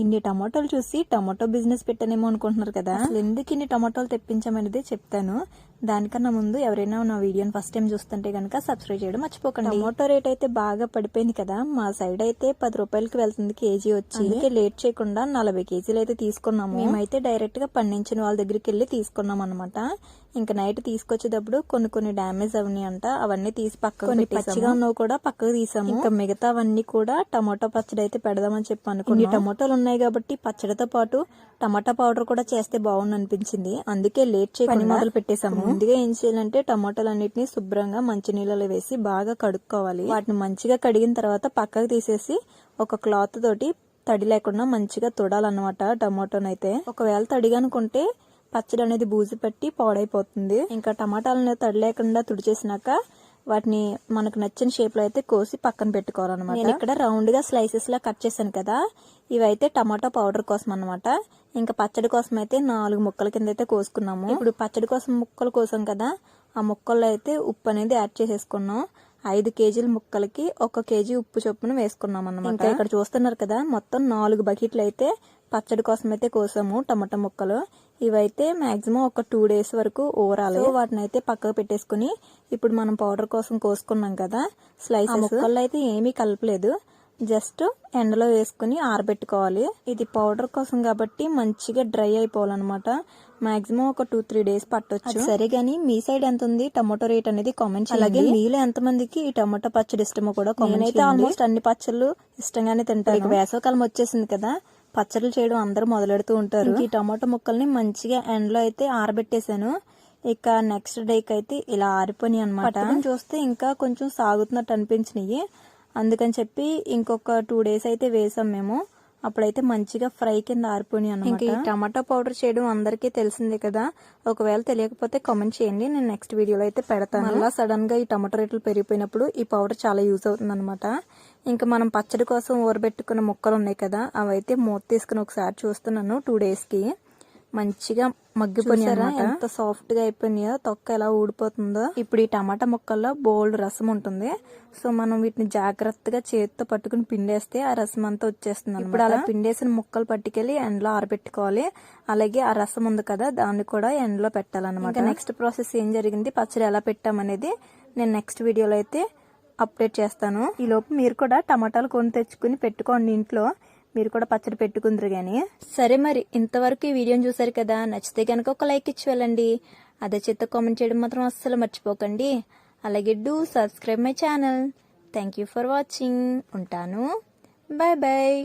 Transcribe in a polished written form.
ఇన్ని టమాటోలు చూసి టమాటో బిజినెస్ పెట్టానేమో అనుకుంటున్నారు కదా. అసలు ఎందుకు ఇన్ని టమాటోలు తెప్పించామనేది చెప్తాను. దానికన్నా ముందు ఎవరైనా నా వీడియోని ఫస్ట్ టైం చూస్తుంటే కనుక సబ్స్క్రైబ్ చేయడం మర్చిపోకండి. టమాటో రేట్ అయితే బాగా పడిపోయింది కదా. మా సైడ్ అయితే 10 రూపాయలకి వెళ్తుంది కేజీ వచ్చి. అందుకే లేట్ చేయకుండా 40 కేజీలు అయితే తీసుకున్నాము. మేమైతే డైరెక్ట్ గా పండించిన వాళ్ళ దగ్గరికి వెళ్ళి తీసుకున్నాం అనమాట. ఇంకా నైట్ తీసుకొచ్చేటప్పుడు కొన్ని డ్యామేజ్ అవన్నీ అంట, అవన్నీ తీసి పక్కకు పచ్చిగా ఉన్నవి కూడా పక్కకు తీసాము. ఇంకా మిగతా అవన్నీ కూడా టమాటో పచ్చడి అయితే పెడదామని చెప్పి అనుకున్నాం. టమాటోలు ఉన్నాయి కాబట్టి పచ్చడితో పాటు టమాటా పౌడర్ కూడా చేస్తే బాగుంది అనిపించింది. అందుకే లేట్ చేయకుండా మొదలు పెట్టేసాము. ముందుగా ఏం చేయాలంటే టమాటోలు అన్నిటిని శుభ్రంగా మంచి నీళ్ళలో వేసి బాగా కడుక్కోవాలి. వాటిని మంచిగా కడిగిన తర్వాత పక్కకు తీసేసి ఒక క్లాత్ తోటి తడి లేకుండా మంచిగా తుడాలన్నమాట. టమాటోనైతే ఒకవేళ తడిగా అనుకుంటే పచ్చడి అనేది బూజు పట్టి పాడైపోతుంది. ఇంకా టమాటాలను తడి లేకుండా తుడిచేసినాక వాటిని మనకు నచ్చిన షేప్ లో అయితే కోసి పక్కన పెట్టుకోవాలన్నమాట. నేను ఇక్కడ రౌండ్ గా స్లైసెస్ లా కట్ చేశాను కదా, ఇవైతే టమాటో పౌడర్ కోసం అన్నమాట. ఇంకా పచ్చడి కోసం అయితే 4 ముక్కల కింద అయితే కోసుకున్నాము. ఇప్పుడు పచ్చడి కోసం ముక్కలు కోసాం కదా, ఆ ముక్కల్లో అయితే ఉప్పు అనేది యాడ్ చేసేసుకున్నాం. 5 కేజీల ముక్కలకి 1 కేజీ ఉప్పు చొప్పున వేసుకున్నాం అన్నమాట. ఇంకా ఇక్కడ చూస్తున్నారు కదా, మొత్తం 4 బకెట్లు అయితే పచ్చడి కోసం అయితే కోసాము టమాటా ముక్కలు. ఇవైతే మాక్సిమం ఒక 2 డేస్ వరకు ఊరాలి. వాటిని అయితే పక్కకు పెట్టేసుకుని ఇప్పుడు మనం పౌడర్ కోసం కోసుకున్నాం కదా స్లైసెస్, ముక్కల్లో అయితే ఏమీ కలపలేదు, జస్ట్ ఎండలో వేసుకుని ఆరబెట్టుకోవాలి. ఇది పౌడర్ కోసం కాబట్టి మంచిగా డ్రై అయిపోవాలన్నమాట. మాక్సిమం ఒక 2-3 డేస్ పట్టొచ్చు. సరే గానీ మీ సైడ్ ఎంత ఉంది టమాటో రేట్ అనేది కామెంట్ చేయండి. అలాగే మీలో ఎంత మందికి ఈ టమాటో పచ్చడి ఇష్టమో కూడా కామెంట్ చేయండి. ఆల్మోస్ట్ అన్ని పచ్చళ్ళు ఇష్టంగానే తింటారు. వేసవకాలం వచ్చేసింది కదా, పచ్చళ్ళు చేయడం అందరూ మొదలెడుతూ ఉంటారు. ఈ టమాటో ముక్కల్ని మంచిగా ఎండలో అయితే ఆరబెట్టేశాను. ఇక నెక్స్ట్ డేకి అయితే ఇలా ఆరిపోయి అనమాట. చూస్తే ఇంకా కొంచెం సాగుతున్నట్టు అనిపించినాయి, అందుకని చెప్పి ఇంకొక 2 డేస్ అయితే వేసాం మేము. అప్పుడైతే మంచిగా ఫ్రై కింద ఆరిపోయి అనమాట. ఈ టమాటో పౌడర్ చేయడం అందరికీ తెలిసిందే కదా, ఒకవేళ తెలియకపోతే కామెంట్ చేయండి, నేను నెక్స్ట్ వీడియోలో అయితే పెడతాను. అలా సడన్ గా ఈ టమాటో రేట్లు పెరిగిపోయినప్పుడు ఈ పౌడర్ చాలా యూజ్ అవుతుంది అనమాట. ఇంకా మనం పచ్చడి కోసం ఊరబెట్టుకున్న ముక్కలు ఉన్నాయి కదా, అవైతే మూత తీసుకుని ఒకసారి చూస్తున్నాను. 2 డేస్ కి మంచిగా మగ్గిపోయినారా, ఎంత సాఫ్ట్ గా అయిపోయినాయో, తొక్క ఎలా ఊడిపోతుందో. ఇప్పుడు ఈ టమాటా ముక్కల్లో బోల్డ్ రసం ఉంటుంది. సో మనం వీటిని జాగ్రత్తగా చేతితో పట్టుకుని పిండేస్తే ఆ రసం అంతా వచ్చేస్తుంది. ఇప్పుడు అలా పిండేసిన ముక్కలు పట్టుకెళ్లి ఎండలో ఆరబెట్టుకోవాలి. అలాగే ఆ రసం ఉంది కదా, దాన్ని కూడా ఎండలో పెట్టాలన్నమాట. నెక్స్ట్ ప్రాసెస్ ఏం జరిగింది, పచ్చడి ఎలా పెట్టామనేది నేను నెక్స్ట్ వీడియోలో అయితే అప్డేట్ చేస్తాను. ఈ లోపు మీరు కూడా టమాటాలు కొని తెచ్చుకుని పెట్టుకోండి ఇంట్లో, మీరు కూడా పచ్చడి పెట్టుకుందరు గానీ. సరే మరి ఇంతవరకు ఈ వీడియోని చూసారు కదా, నచ్చితే కనుక ఒక లైక్ ఇచ్చి వెళ్ళండి. అదే చేత కామెంట్ చేయడం మాత్రం అస్సలు మర్చిపోకండి. అలాగే do subscribe my channel. Thank you for watching. ఉంటాను. Bye bye.